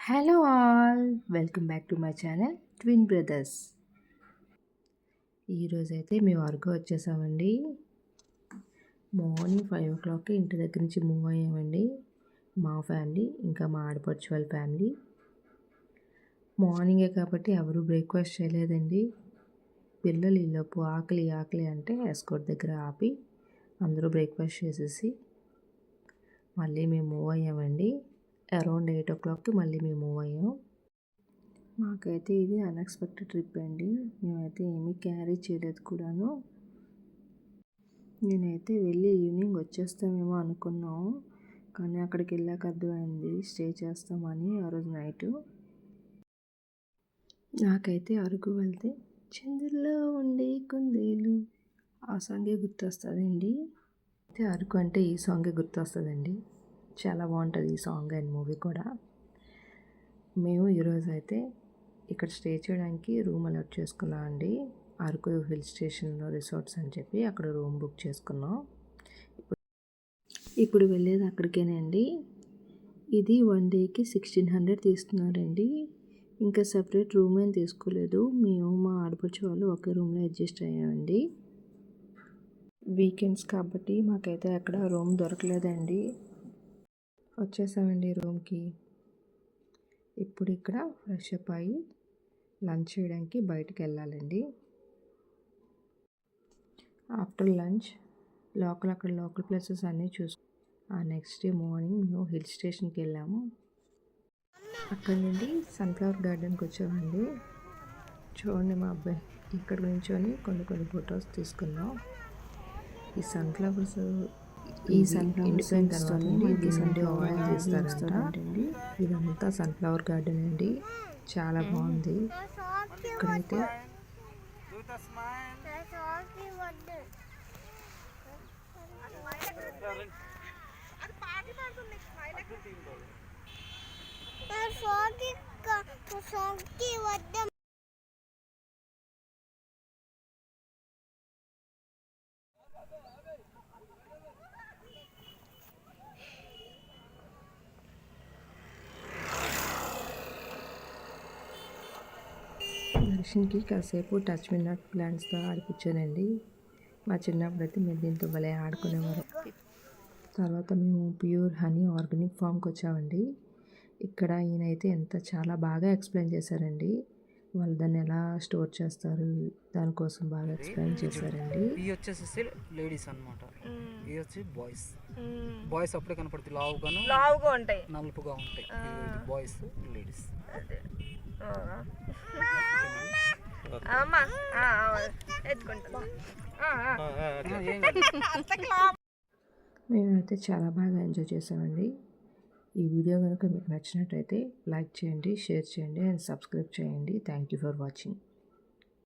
Hello all, welcome back to my channel twin brothers. ఈరోజైతే మేము అరకు వచ్చేసామండి. మార్నింగ్ 5 o'clock ఇంటి దగ్గర నుంచి మూవ్ అయ్యామండి. మా ఫ్యామిలీ ఇంకా మా ఆడపడుచు వాళ్ళ ఫ్యామిలీ. మార్నింగే కాబట్టి ఎవరు బ్రేక్ఫాస్ట్ చేయలేదండి. పిల్లలు ఈలోపు ఆకలి ఆకలి అంటే ఎస్కోట్ దగ్గర ఆపి అందరూ బ్రేక్ఫాస్ట్ చేసేసి మళ్ళీ మేము మూవ్ అయ్యామండి. అరౌండ్ 8 o'clock మళ్ళీ మేము మూవ్ అయ్యాం. మాకైతే ఇది అన్ఎక్స్పెక్టెడ్ ట్రిప్ అండి. మేమైతే ఏమీ క్యారీ చేయలేదు కూడాను. నేనైతే వెళ్ళి ఈవినింగ్ వచ్చేస్తామేమో అనుకున్నాము, కానీ అక్కడికి వెళ్ళాక అర్థమైంది స్టే చేస్తామని. ఆ రోజు నైటు నాకైతే అరకు వెళ్తే చంద్రుల్లో ఉండే కుందేలు ఆ సాంగే గుర్తొస్తుందండి. అయితే అరకు అంటే ఈ సాంగే గుర్తొస్తుందండి. చాలా బాగుంటుంది ఈ సాంగ్ అండ్ మూవీ కూడా. మేము ఈరోజు అయితే ఇక్కడ స్టే చేయడానికి రూమ్ అలాట్ చేసుకున్నాం అండి. అరకు హిల్ స్టేషన్లో రిసార్ట్స్ అని చెప్పి అక్కడ రూమ్ బుక్ చేసుకున్నాం. ఇప్పుడు వెళ్ళేది అక్కడికేనండి. ఇది 1 dayకి 1600 తీస్తున్నారండి. ఇంకా సపరేట్ రూమ్ ఏం తీసుకోలేదు. మేము మా ఆడపడుచు వాళ్ళు ఒకే రూమ్లో అడ్జస్ట్ అయ్యామండి. వీకెండ్స్ కాబట్టి మాకైతే అక్కడ రూమ్ దొరకలేదండి. వచ్చేసామండి రూమ్కి. ఇప్పుడు ఇక్కడ ఫ్రెష్ అప్ అయ్యి లంచ్ చేయడానికి బయటకు వెళ్ళాలండి. ఆఫ్టర్ లంచ్ అక్కడ లోకల్ ప్లేసెస్ అన్నీ ఆ నెక్స్ట్ డే మార్నింగ్ మేము హిల్ స్టేషన్కి వెళ్ళాము. అక్కడ నుండి సన్ఫ్లవర్ గార్డెన్కి వచ్చామండి. చూడండి మా అబ్బాయి ఇక్కడ నుంచొని కొన్ని ఫొటోస్ తీసుకున్నాం. ఈ సన్ఫ్లవర్స్ ఎండిపోయిన తర్వాత దీని ఆయిల్ తీస్తారంటండి. ఇదంతా సన్ఫ్లవర్ గార్డెన్ అండి. చాలా బాగుంది. ఇక్కడైతే దర్శన్కి కాసేపు టచ్ మీ నాట్ ప్లాంట్స్తో ఆడిపించానండి. మా చిన్నప్పుడు అయితే మేము దీంతో భలే ఆడుకునేవారు. తర్వాత మేము ప్యూర్ హనీ ఆర్గానిక్ ఫామ్కి వచ్చామండి. ఇక్కడ ఈయనైతే చాలా బాగా ఎక్స్ప్లెయిన్ చేశారండి. వాళ్ళు దాన్ని ఎలా స్టోర్ చేస్తారు దానికోసం బాగా ఎక్స్ప్లెయిన్ చేశారండి. ఇవి వచ్చేసి లేడీస్ అనమాట. ఇవి వచ్చి బాయ్స్ అప్పుడే కనపడుతుంది. లావుగా ఉంటాయి, నలుపుగా ఉంటాయి. Boys ladies. మేమైతే చాలా బాగా ఎంజాయ్ చేసామండి. ఈ వీడియో కనుక మీకు నచ్చినట్టయితే లైక్ చేయండి, షేర్ చేయండి అండ్ సబ్స్క్రైబ్ చేయండి. Thank you for watching.